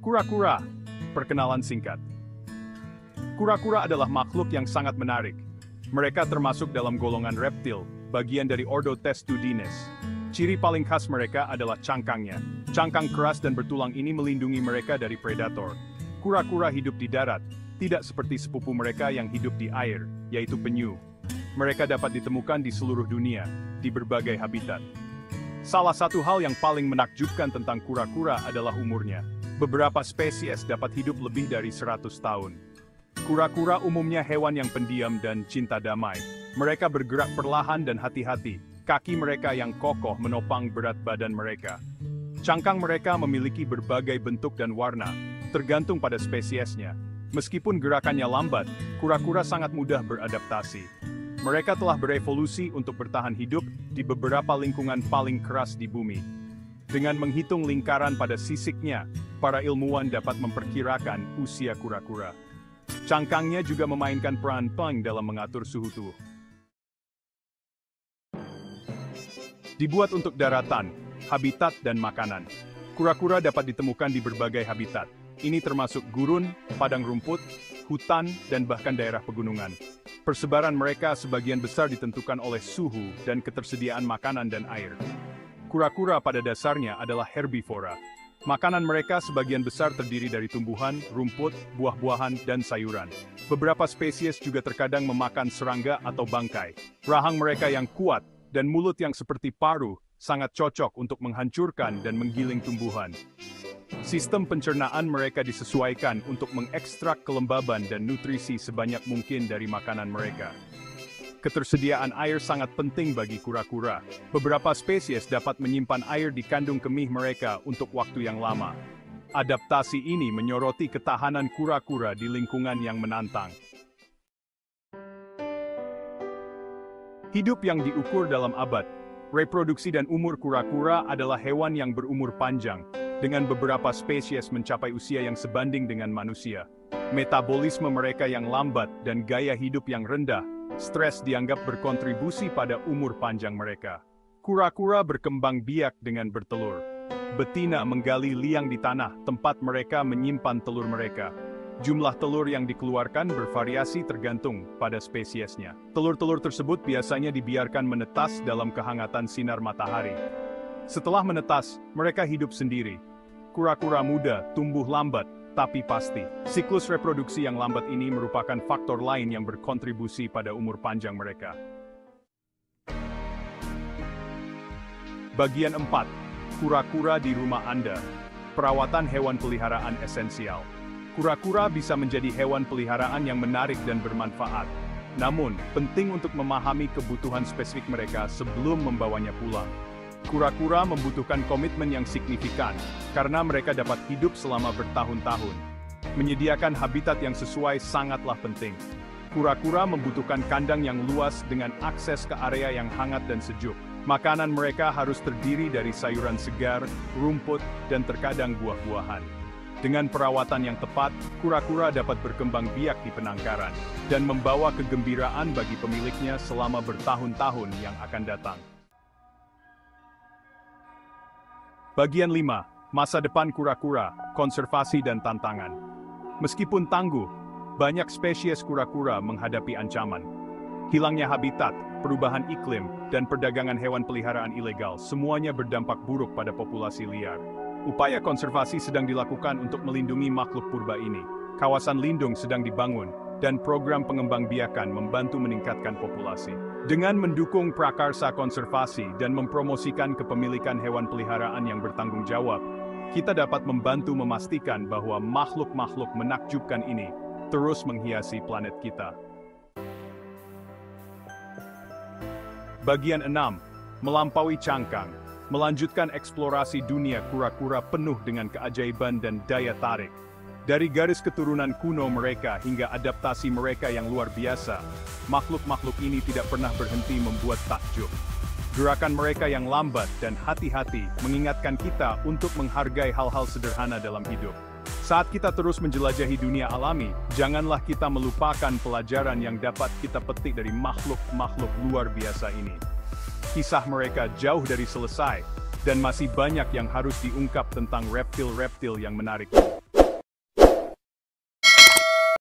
Kura-kura, perkenalan singkat. Kura-kura adalah makhluk yang sangat menarik. Mereka termasuk dalam golongan reptil, bagian dari ordo Testudines. Ciri paling khas mereka adalah cangkangnya. Cangkang keras dan bertulang ini melindungi mereka dari predator. Kura-kura hidup di darat, tidak seperti sepupu mereka yang hidup di air, yaitu penyu. Mereka dapat ditemukan di seluruh dunia, di berbagai habitat. Salah satu hal yang paling menakjubkan tentang kura-kura adalah umurnya. Beberapa spesies dapat hidup lebih dari 100 tahun. Kura-kura umumnya hewan yang pendiam dan cinta damai. Mereka bergerak perlahan dan hati-hati. Kaki mereka yang kokoh menopang berat badan mereka. Cangkang mereka memiliki berbagai bentuk dan warna, tergantung pada spesiesnya. Meskipun gerakannya lambat, kura-kura sangat mudah beradaptasi. Mereka telah berevolusi untuk bertahan hidup di beberapa lingkungan paling keras di bumi. Dengan menghitung lingkaran pada sisiknya, para ilmuwan dapat memperkirakan usia kura-kura. Cangkangnya juga memainkan peran penting dalam mengatur suhu tubuh. Dibuat untuk daratan, habitat, dan makanan. Kura-kura dapat ditemukan di berbagai habitat. Ini termasuk gurun, padang rumput, hutan, dan bahkan daerah pegunungan. Persebaran mereka sebagian besar ditentukan oleh suhu dan ketersediaan makanan dan air. Kura-kura pada dasarnya adalah herbivora. Makanan mereka sebagian besar terdiri dari tumbuhan, rumput, buah-buahan, dan sayuran. Beberapa spesies juga terkadang memakan serangga atau bangkai. Rahang mereka yang kuat dan mulut yang seperti paru sangat cocok untuk menghancurkan dan menggiling tumbuhan. Sistem pencernaan mereka disesuaikan untuk mengekstrak kelembaban dan nutrisi sebanyak mungkin dari makanan mereka. Ketersediaan air sangat penting bagi kura-kura. Beberapa spesies dapat menyimpan air di kandung kemih mereka untuk waktu yang lama. Adaptasi ini menyoroti ketahanan kura-kura di lingkungan yang menantang. Hidup yang diukur dalam abad. Reproduksi dan umur kura-kura adalah hewan yang berumur panjang, dengan beberapa spesies mencapai usia yang sebanding dengan manusia. Metabolisme mereka yang lambat dan gaya hidup yang rendah, stres dianggap berkontribusi pada umur panjang mereka. Kura-kura berkembang biak dengan bertelur. Betina menggali liang di tanah, tempat mereka menyimpan telur mereka. Jumlah telur yang dikeluarkan bervariasi tergantung pada spesiesnya. Telur-telur tersebut biasanya dibiarkan menetas dalam kehangatan sinar matahari. Setelah menetas, mereka hidup sendiri. Kura-kura muda tumbuh lambat, tapi pasti. Siklus reproduksi yang lambat ini merupakan faktor lain yang berkontribusi pada umur panjang mereka. Bagian 4. Kura-kura di rumah Anda. Perawatan hewan peliharaan esensial. Kura-kura bisa menjadi hewan peliharaan yang menarik dan bermanfaat. Namun, penting untuk memahami kebutuhan spesifik mereka sebelum membawanya pulang. Kura-kura membutuhkan komitmen yang signifikan, karena mereka dapat hidup selama bertahun-tahun. Menyediakan habitat yang sesuai sangatlah penting. Kura-kura membutuhkan kandang yang luas dengan akses ke area yang hangat dan sejuk. Makanan mereka harus terdiri dari sayuran segar, rumput, dan terkadang buah-buahan. Dengan perawatan yang tepat, kura-kura dapat berkembang biak di penangkaran, dan membawa kegembiraan bagi pemiliknya selama bertahun-tahun yang akan datang. Bagian 5. Masa depan kura-kura, konservasi dan tantangan. Meskipun tangguh, banyak spesies kura-kura menghadapi ancaman. Hilangnya habitat, perubahan iklim, dan perdagangan hewan peliharaan ilegal semuanya berdampak buruk pada populasi liar. Upaya konservasi sedang dilakukan untuk melindungi makhluk purba ini. Kawasan lindung sedang dibangun, dan program pengembangbiakan membantu meningkatkan populasi. Dengan mendukung prakarsa konservasi dan mempromosikan kepemilikan hewan peliharaan yang bertanggung jawab, kita dapat membantu memastikan bahwa makhluk-makhluk menakjubkan ini terus menghiasi planet kita. Bagian 6. Melampaui cangkang. Melanjutkan eksplorasi dunia kura-kura penuh dengan keajaiban dan daya tarik. Dari garis keturunan kuno mereka hingga adaptasi mereka yang luar biasa, makhluk-makhluk ini tidak pernah berhenti membuat takjub. Gerakan mereka yang lambat dan hati-hati mengingatkan kita untuk menghargai hal-hal sederhana dalam hidup. Saat kita terus menjelajahi dunia alami, janganlah kita melupakan pelajaran yang dapat kita petik dari makhluk-makhluk luar biasa ini. Kisah mereka jauh dari selesai, dan masih banyak yang harus diungkap tentang reptil-reptil yang menarik.